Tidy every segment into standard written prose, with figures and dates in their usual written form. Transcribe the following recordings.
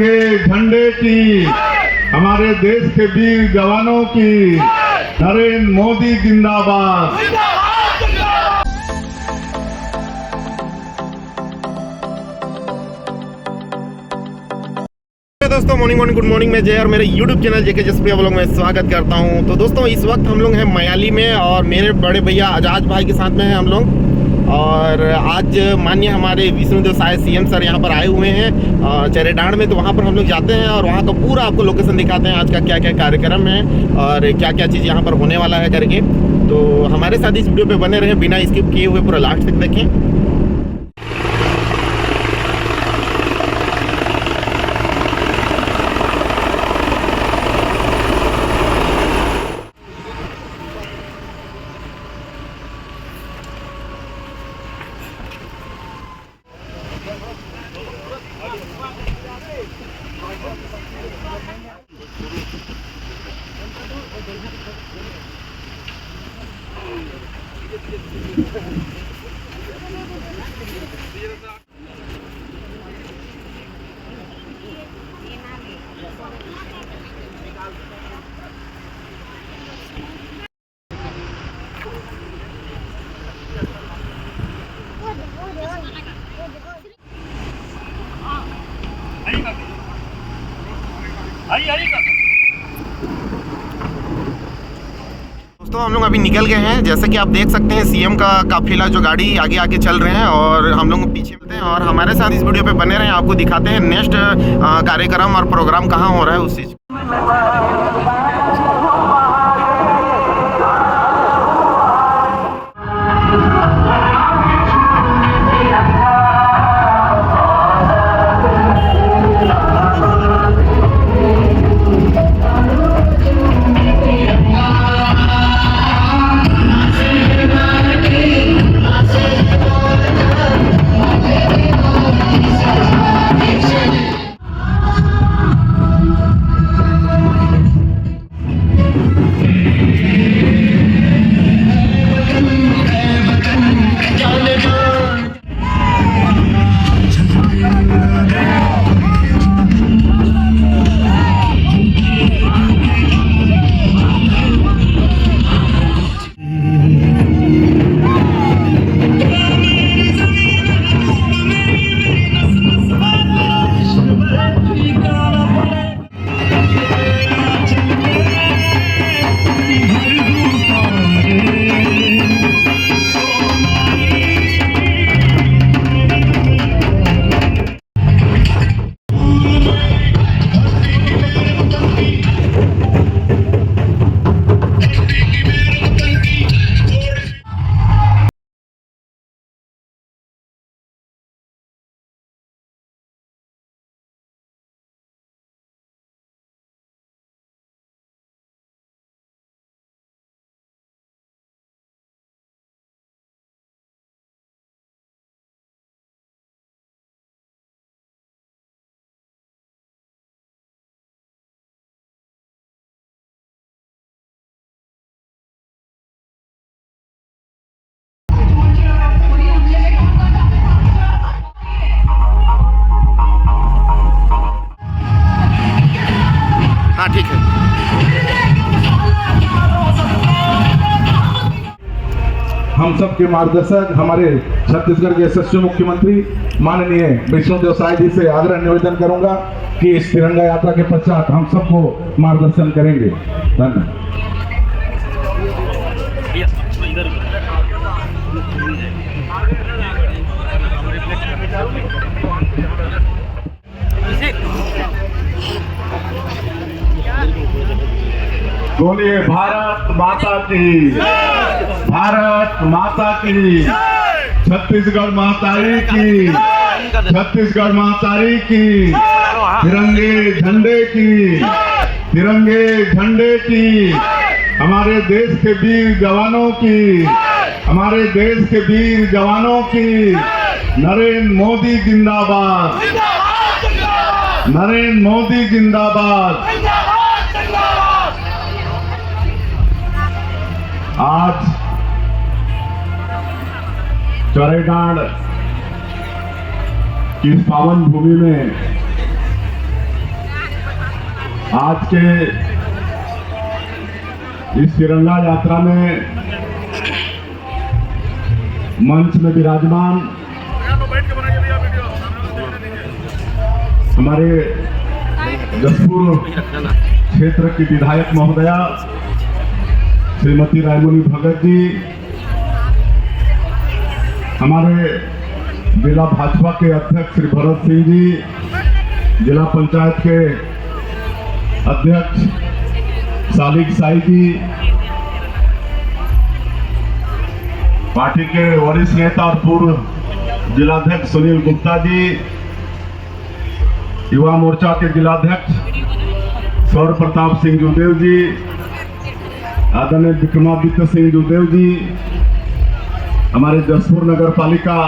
तिरंगे झंडे की, हमारे देश के वीर जवानों की, नरेंद्र मोदी जिंदाबाद। दोस्तों मॉर्निंग गुड मॉर्निंग। मैं जय और मेरे YouTube चैनल जेके जसप्रिया व्लॉग में स्वागत करता हूं। तो दोस्तों इस वक्त हम लोग हैं मयाली में और मेरे बड़े भैया आजाद भाई के साथ में हैं हम लोग। और आज माननीय हमारे विष्णुदेव साय सीएम सर यहां पर आए हुए हैं चरेडांड में। तो वहां पर हम लोग जाते हैं और वहां का पूरा आपको लोकेशन दिखाते हैं, आज का क्या क्या कार्यक्रम है और क्या क्या चीज़ यहां पर होने वाला है करके। तो हमारे साथ इस वीडियो पर बने रहें, बिना स्किप किए हुए पूरा लास्ट तक देखें। दोस्तों हम लोग अभी निकल गए हैं, जैसे कि आप देख सकते हैं सीएम का काफिला जो गाड़ी आगे आगे चल रहे हैं और हम लोग पीछे मिलते हैं। और हमारे साथ इस वीडियो पे बने रहें, आपको दिखाते हैं नेक्स्ट कार्यक्रम और प्रोग्राम कहाँ हो रहा है उस चीज़। हाँ ठीक है। हम सबके मार्गदर्शक हमारे छत्तीसगढ़ के यशस्वी मुख्यमंत्री माननीय विष्णुदेव साय जी से आग्रह निवेदन करूंगा कि इस तिरंगा यात्रा के पश्चात हम सबको मार्गदर्शन करेंगे। धन्यवाद। बोलिए भारत माता की, भारत माता की, छत्तीसगढ़ मातारी की, छत्तीसगढ़ मातारी की, तिरंगे झंडे की, तिरंगे झंडे की, हमारे देश के वीर जवानों की, हमारे देश के वीर जवानों की, नरेंद्र मोदी जिंदाबाद, नरेंद्र मोदी जिंदाबाद। आज चरेडांड की इस पावन भूमि में आज के इस तिरंगा यात्रा में मंच में विराजमान हमारे जसपुर क्षेत्र की विधायक महोदया श्रीमती रायमणि भगत जी, हमारे जिला भाजपा के अध्यक्ष श्री भरत सिंह जी, जिला पंचायत के अध्यक्ष सालिक साई जी, पार्टी के वरिष्ठ नेता और पूर्व जिलाध्यक्ष सुनील गुप्ता जी, युवा मोर्चा के जिलाध्यक्ष सौर प्रताप सिंह जुदेव जी, आदरणीय विक्रमादित्य सिंह जुदेव जी, हमारे जसपुर नगर पालिका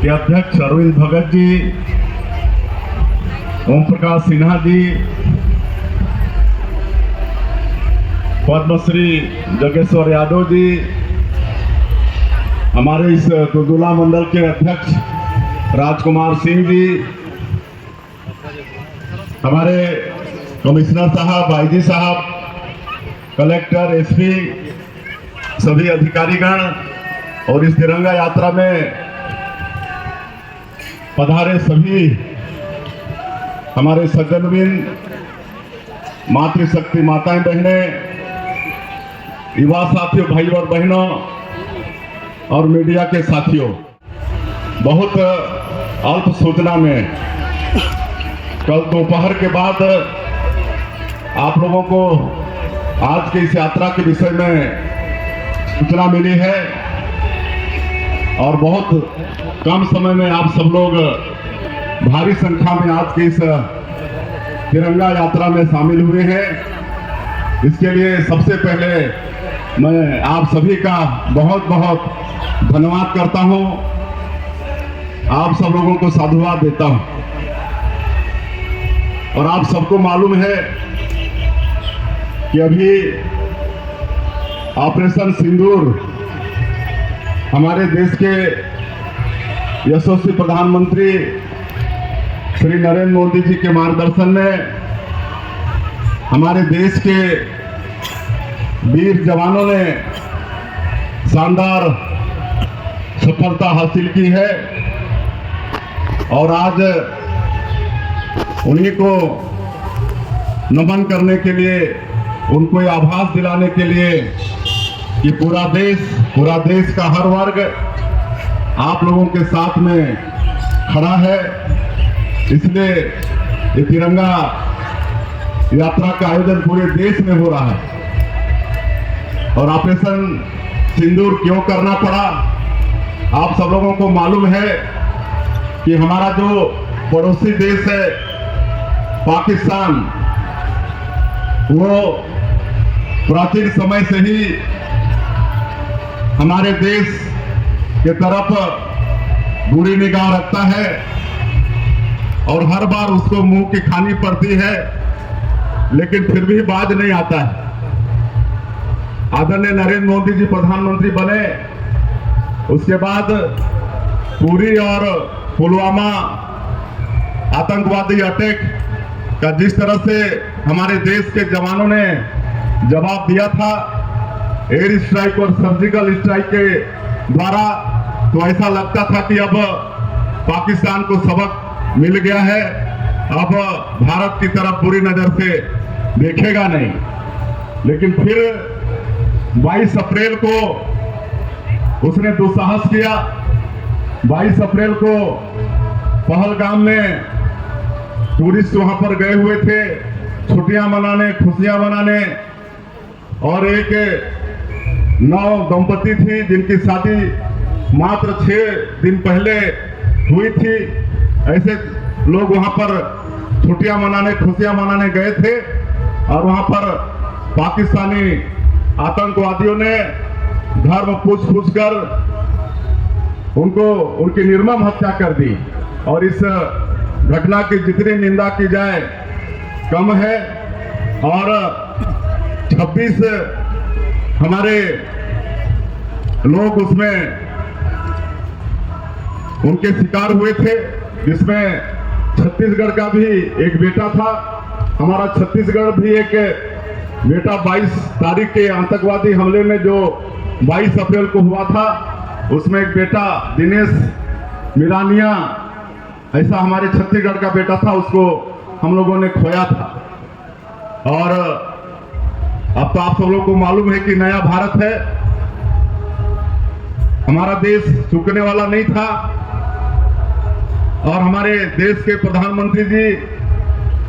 के अध्यक्ष अरविंद भगत जी, ओम प्रकाश सिन्हा जी, पद्मश्री जगेश्वर यादव जी, हमारे इस दुदुला मंडल के अध्यक्ष राजकुमार सिंह जी, हमारे कमिश्नर साहब, आईजी साहब, कलेक्टर, एसपी, सभी अधिकारीगण और इस तिरंगा यात्रा में पधारे सभी हमारे सज्जनवृंद, मातृशक्ति माताएं बहनें, युवा साथियों, भाई और बहनों और मीडिया के साथियों, बहुत अल्प सूचना में कल दोपहर के बाद आप लोगों को आज के इस यात्रा के विषय में सूचना मिली है और बहुत कम समय में आप सब लोग भारी संख्या में आज के इस तिरंगा यात्रा में शामिल हुए हैं। इसके लिए सबसे पहले मैं आप सभी का बहुत बहुत धन्यवाद करता हूं, आप सब लोगों को साधुवाद देता हूं। और आप सबको मालूम है कि अभी ऑपरेशन सिंदूर हमारे देश के यशस्वी प्रधानमंत्री श्री नरेंद्र मोदी जी के मार्गदर्शन में हमारे देश के वीर जवानों ने शानदार सफलता हासिल की है और आज उन्हीं को नमन करने के लिए, उनको ये आभास दिलाने के लिए कि पूरा देश का हर वर्ग आप लोगों के साथ में खड़ा है। इसलिए ये तिरंगा यात्रा का आयोजन पूरे देश में हो रहा है। और ऑपरेशन सिंदूर क्यों करना पड़ा, आप सब लोगों को मालूम है कि हमारा जो पड़ोसी देश है पाकिस्तान, वो प्राचीन समय से ही हमारे देश के तरफ बुरी निगाह रखता है और हर बार उसको मुंह की खानी पड़ती है, लेकिन फिर भी बाज नहीं आता है। आदरणीय नरेंद्र मोदी जी प्रधानमंत्री बने, उसके बाद पुरी और पुलवामा आतंकवादी अटैक का जिस तरह से हमारे देश के जवानों ने जवाब दिया था एयर स्ट्राइक और सर्जिकल स्ट्राइक के द्वारा, तो ऐसा लगता था कि अब पाकिस्तान को सबक मिल गया है, अब भारत की तरफ बुरी नजर से देखेगा नहीं। लेकिन फिर 22 अप्रैल को उसने दुस्साहस किया। 22 अप्रैल को पहलगाम में टूरिस्ट वहां पर गए हुए थे छुट्टियां मनाने, खुशियां मनाने, और एक नौ दंपति थी जिनकी शादी मात्र 6 दिन पहले हुई थी। ऐसे लोग वहां पर छुट्टियां मनाने, खुशियां मनाने गए थे और वहां पर पाकिस्तानी आतंकवादियों ने धर्म पूछ कर उनकी निर्मम हत्या कर दी। और इस घटना की जितनी निंदा की जाए कम है। और 26 हमारे लोग उसमें उनके शिकार हुए थे, जिसमें छत्तीसगढ़ का भी एक बेटा था हमारा छत्तीसगढ़ भी एक बेटा 22 तारीख के आतंकवादी हमले में जो 22 अप्रैल को हुआ था, उसमें एक बेटा दिनेश मिरानिया ऐसा हमारे छत्तीसगढ़ का बेटा था, उसको हम लोगों ने खोया था। और अब तो आप सब लोगों को मालूम है कि नया भारत है, हमारा देश झुकने वाला नहीं था। और हमारे देश के प्रधानमंत्री जी,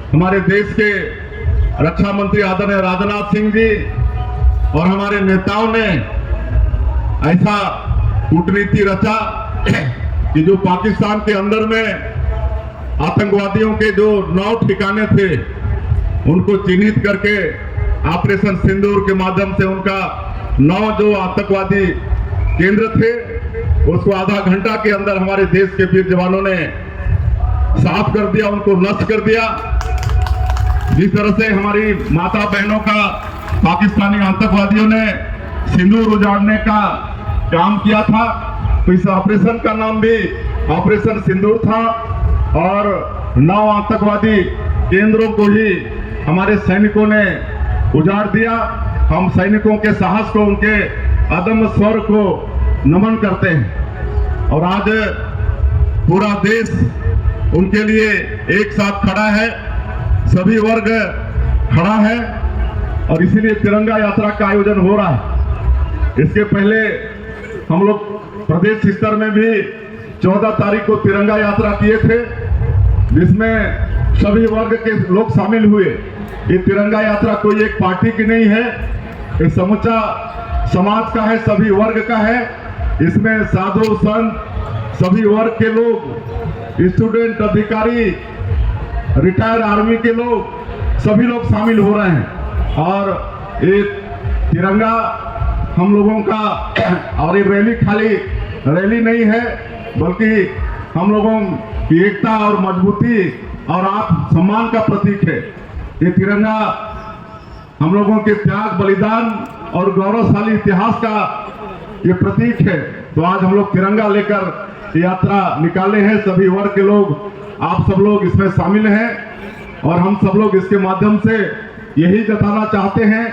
हमारे देश के रक्षा मंत्री आदरणीय राजनाथ सिंह जी और हमारे नेताओं ने ऐसा कूटनीति रचा कि जो पाकिस्तान के अंदर में आतंकवादियों के जो 9 ठिकाने थे, उनको चिन्हित करके ऑपरेशन सिंदूर के माध्यम से उनका 9 जो आतंकवादी केंद्र थे, उसको आधा घंटा के अंदर हमारे देश के वीर जवानों ने साफ कर दिया, उनको नष्ट कर दिया। जिस तरह से हमारी माता बहनों का पाकिस्तानी आतंकवादियों ने सिंदूर उजाड़ने का काम किया था, तो इस ऑपरेशन का नाम भी ऑपरेशन सिंदूर था। और 9 आतंकवादी केंद्रों को ही हमारे सैनिकों ने उजाड़ दिया। हम सैनिकों के साहस को, उनके अदम्य शौर्य को नमन करते हैं। और आज पूरा देश उनके लिए एक साथ खड़ा है, सभी वर्ग खड़ा है, और इसीलिए तिरंगा यात्रा का आयोजन हो रहा है। इसके पहले हम लोग प्रदेश स्तर में भी 14 तारीख को तिरंगा यात्रा किए थे, जिसमें सभी वर्ग के लोग शामिल हुए। ये तिरंगा यात्रा कोई एक पार्टी की नहीं है, ये समूचा समाज का है, सभी वर्ग का है। इसमें साधु संत, सभी वर्ग के लोग, स्टूडेंट, अधिकारी, रिटायर आर्मी के लोग, सभी लोग शामिल हो रहे हैं। और ये तिरंगा हम लोगों का, और ये रैली खाली रैली नहीं है, बल्कि हम लोगों की एकता और मजबूती और आत्मसम्मान का प्रतीक है। ये तिरंगा हम लोगों के त्याग, बलिदान और गौरवशाली इतिहास का ये प्रतीक है। तो आज हम लोग तिरंगा लेकर यात्रा निकाले हैं, सभी वर्ग के लोग, आप सब लोग इसमें शामिल हैं। और हम सब लोग इसके माध्यम से यही जताना चाहते हैं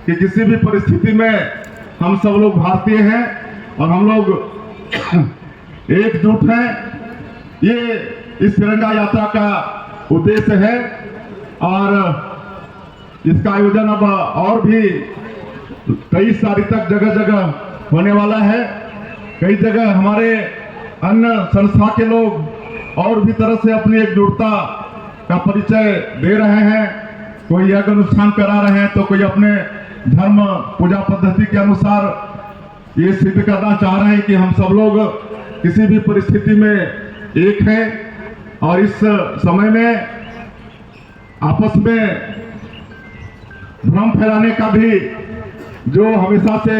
कि किसी भी परिस्थिति में हम सब लोग भारतीय हैं और हम लोग एकजुट हैं। ये इस तिरंगा यात्रा का उद्देश्य है। और इसका आयोजन अब और भी 23 तारीख तक जगह जगह होने वाला है। कई जगह हमारे अन्य संस्था के लोग और भी तरह से अपनी एकजुटता का परिचय दे रहे हैं। कोई यज्ञ अनुष्ठान करा रहे हैं, तो कोई अपने धर्म पूजा पद्धति के अनुसार ये सिद्ध करना चाह रहे हैं कि हम सब लोग किसी भी परिस्थिति में एक हैं। और इस समय में आपस में भ्रम फैलाने का भी जो हमेशा से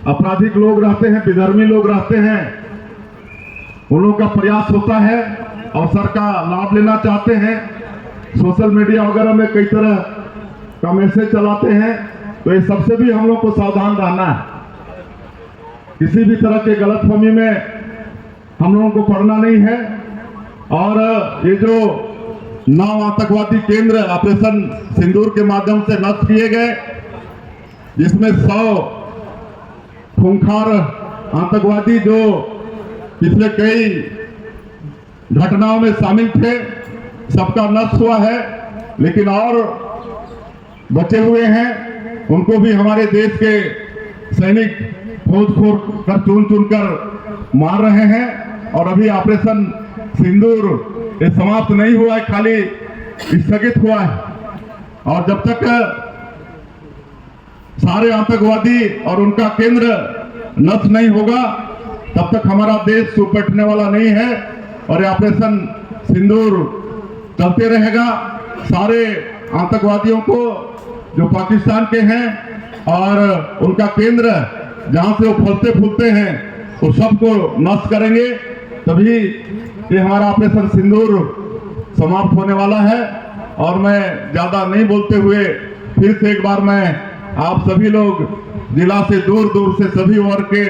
आपराधिक लोग रहते हैं, विधर्मी लोग रहते हैं, उन लोगों का प्रयास होता है, अवसर का लाभ लेना चाहते हैं, सोशल मीडिया वगैरह में कई तरह का मैसेज चलाते हैं। तो ये सबसे भी हम लोग को सावधान रहना है। किसी भी तरह के गलतफहमी में हम लोगों को पड़ना नहीं है। और ये जो 9 आतंकवादी केंद्र ऑपरेशन सिंदूर के माध्यम से नष्ट किए गए, जिसमें 100 खूंखार आतंकवादी जो पिछले कई घटनाओं में शामिल थे, सबका नष्ट हुआ है। लेकिन और बचे हुए हैं, उनको भी हमारे देश के सैनिक खोज कर चुन चुन कर मार रहे हैं। और अभी ऑपरेशन सिंदूर ये समाप्त नहीं हुआ है, खाली स्थगित हुआ है। और जब तक सारे आतंकवादी और उनका केंद्र नष्ट नहीं होगा, तब तक हमारा देश चुप बैठने वाला नहीं है। और ऑपरेशन सिंदूर चलते रहेगा। सारे आतंकवादियों को जो पाकिस्तान के हैं और उनका केंद्र जहां से वो फलते फूलते हैं, वो सबको नष्ट करेंगे। तभी ये हमारा ऑपरेशन सिंदूर समाप्त होने वाला है। और मैं ज्यादा नहीं बोलते हुए फिर से एक बार मैं आप सभी लोग, जिला से दूर दूर से सभी वर्ग के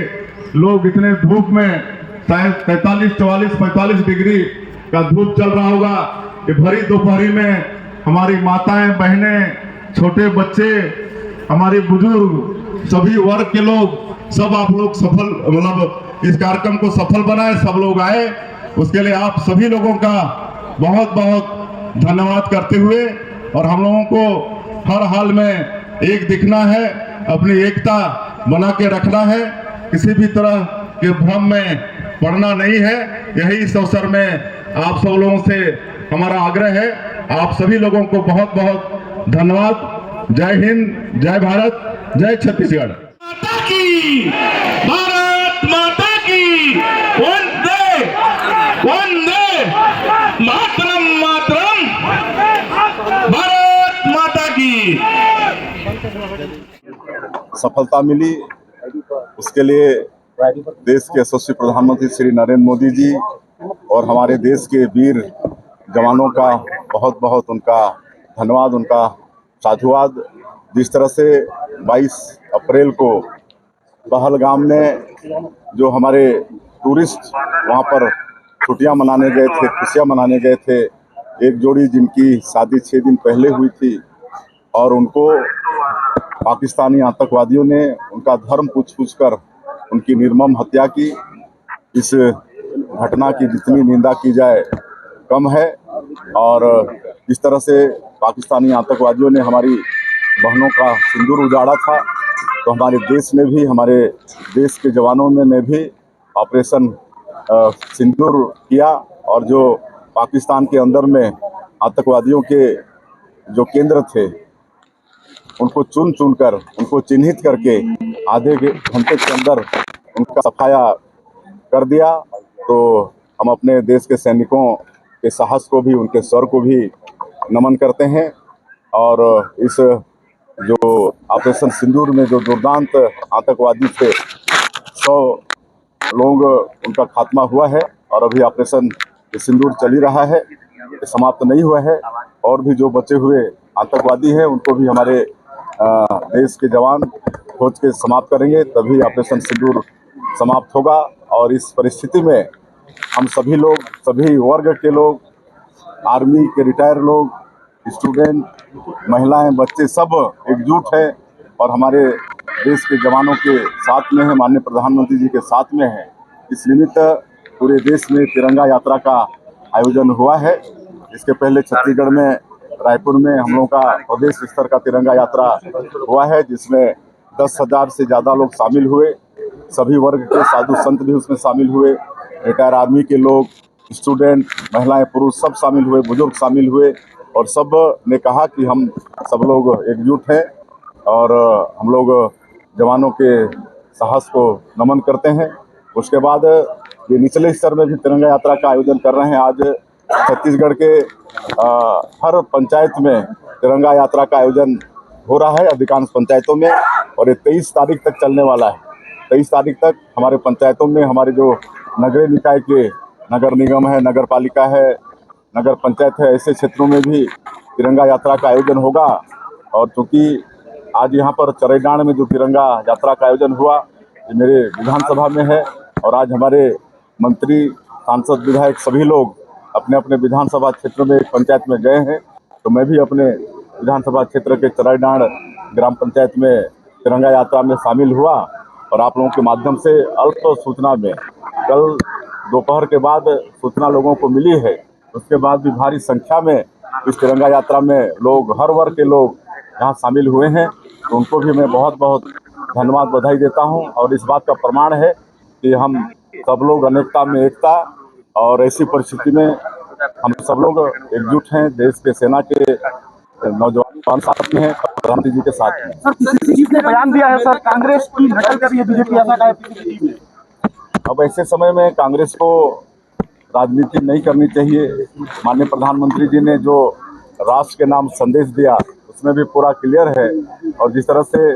लोग, इतने धूप में शायद 43, 44, 45 डिग्री का धूप चल रहा होगा, ये भरी दोपहरी में हमारी माताएं, बहनें, छोटे बच्चे, हमारे बुजुर्ग, सभी वर्ग के लोग, सब आप लोग सफल मतलब इस कार्यक्रम को सफल बनाए, सब लोग आए, उसके लिए आप सभी लोगों का बहुत बहुत धन्यवाद करते हुए, और हम लोगों को हर हाल में एक दिखना है, अपनी एकता बना के रखना है, किसी भी तरह के भ्रम में पड़ना नहीं है। यही इस अवसर में आप सब लोगों से हमारा आग्रह है। आप सभी लोगों को बहुत बहुत धन्यवाद। जय हिंद, जय भारत, जय छत्तीसगढ़। माता की, भारत माता की, वंदे वंदे मातरम मातरम, भारत माता की। सफलता मिली, उसके लिए देश के यशस्वी प्रधानमंत्री श्री नरेंद्र मोदी जी और हमारे देश के वीर जवानों का बहुत बहुत उनका धन्यवाद, उनका साधुवाद। जिस तरह से 22 अप्रैल को पहलगाम में जो हमारे टूरिस्ट वहां पर छुट्टियां मनाने गए थे, खुशियां मनाने गए थे, एक जोड़ी जिनकी शादी 6 दिन पहले हुई थी और उनको पाकिस्तानी आतंकवादियों ने उनका धर्म पूछ कर उनकी निर्मम हत्या की। इस घटना की जितनी निंदा की जाए कम है। और इस तरह से पाकिस्तानी आतंकवादियों ने हमारी बहनों का सिंदूर उजाड़ा था, तो हमारे देश ने भी, हमारे देश के जवानों ने भी ऑपरेशन सिंदूर किया और जो पाकिस्तान के अंदर में आतंकवादियों के जो केंद्र थे उनको चुन चुन कर, उनको चिन्हित करके आधे घंटे के अंदर उनका सफाया कर दिया। तो हम अपने देश के सैनिकों के साहस को भी, उनके शौर्य को भी नमन करते हैं। और इस जो ऑपरेशन सिंदूर में जो दुर्दांत आतंकवादी थे, 100 लोग उनका खात्मा हुआ है और अभी ऑपरेशन सिंदूर चल ही रहा है, समाप्त नहीं हुआ है। और भी जो बचे हुए आतंकवादी हैं उनको भी हमारे देश के जवान खोज के समाप्त करेंगे, तभी ऑपरेशन सिंदूर समाप्त होगा। और इस परिस्थिति में हम सभी लोग, सभी वर्ग के लोग, आर्मी के रिटायर लोग, स्टूडेंट, महिलाएं, बच्चे सब एकजुट हैं और हमारे देश के जवानों के साथ में हैं, माननीय प्रधानमंत्री जी के साथ में हैं। इस निमित्त पूरे देश में तिरंगा यात्रा का आयोजन हुआ है। इसके पहले छत्तीसगढ़ में, रायपुर में हम लोगों का प्रदेश स्तर का तिरंगा यात्रा हुआ है, जिसमें 10,000 से ज़्यादा लोग शामिल हुए। सभी वर्ग के साधु संत भी उसमें शामिल हुए, रिटायर आर्मी के लोग, स्टूडेंट, महिलाएं, पुरुष सब शामिल हुए, बुजुर्ग शामिल हुए और सब ने कहा कि हम सब लोग एकजुट हैं और हम लोग जवानों के साहस को नमन करते हैं। उसके बाद ये निचले स्तर में भी तिरंगा यात्रा का आयोजन कर रहे हैं। आज छत्तीसगढ़ के हर पंचायत में तिरंगा यात्रा का आयोजन हो रहा है, अधिकांश पंचायतों में, और ये 23 तारीख तक चलने वाला है। 23 तारीख तक हमारे पंचायतों में, हमारे जो नगरीय निकाय के नगर निगम है, नगर पालिका है, नगर पंचायत है, ऐसे क्षेत्रों में भी तिरंगा यात्रा का आयोजन होगा। और चूँकि आज यहाँ पर चरैडांड में जो तिरंगा यात्रा का आयोजन हुआ, ये मेरे विधानसभा में है और आज हमारे मंत्री, सांसद, विधायक सभी लोग अपने अपने विधानसभा क्षेत्र में, पंचायत में गए हैं। तो मैं भी अपने विधानसभा क्षेत्र के चरैडांड ग्राम पंचायत में तिरंगा यात्रा में शामिल हुआ और आप लोगों के माध्यम से अल्प सूचना में, कल दोपहर के बाद सूचना लोगों को मिली है, उसके बाद भी भारी संख्या में इस तिरंगा यात्रा में लोग, हर वर्ग के लोग यहाँ शामिल हुए हैं। तो उनको भी मैं बहुत बहुत धन्यवाद, बधाई देता हूँ। और इस बात का प्रमाण है कि हम सब लोग अनेकता में एकता, और ऐसी परिस्थिति में हम सब लोग एकजुट हैं। देश के सेना के नौजवान साथ में हैं, प्रधानमंत्री जी के साथ में। सर, किसी ने बयान दिया है सर, कांग्रेस की नकल कर रही है बीजेपी, ऐसा कहा है। अब ऐसे समय में कांग्रेस को राजनीति नहीं करनी चाहिए। माननीय प्रधानमंत्री जी ने जो राष्ट्र के नाम संदेश दिया उसमें भी पूरा क्लियर है, और जिस तरह से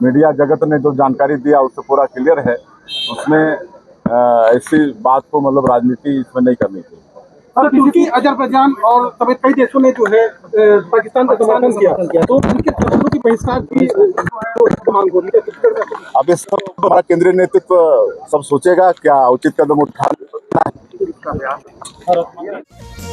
मीडिया जगत ने जो जानकारी दिया उससे पूरा क्लियर है। उसमें ऐसी बात को मतलब राजनीति इसमें नहीं करनी चाहिए। सर, तुर्की, अजरबैजान और समेत कई देशों ने जो है पाकिस्तान का समर्थन किया, तो उनके फैसलों की बहिष्कार की मांग हो रही है। अब इस सब हमारा केंद्रीय नेतृत्व सब सोचेगा क्या उचित कदम उठाना है।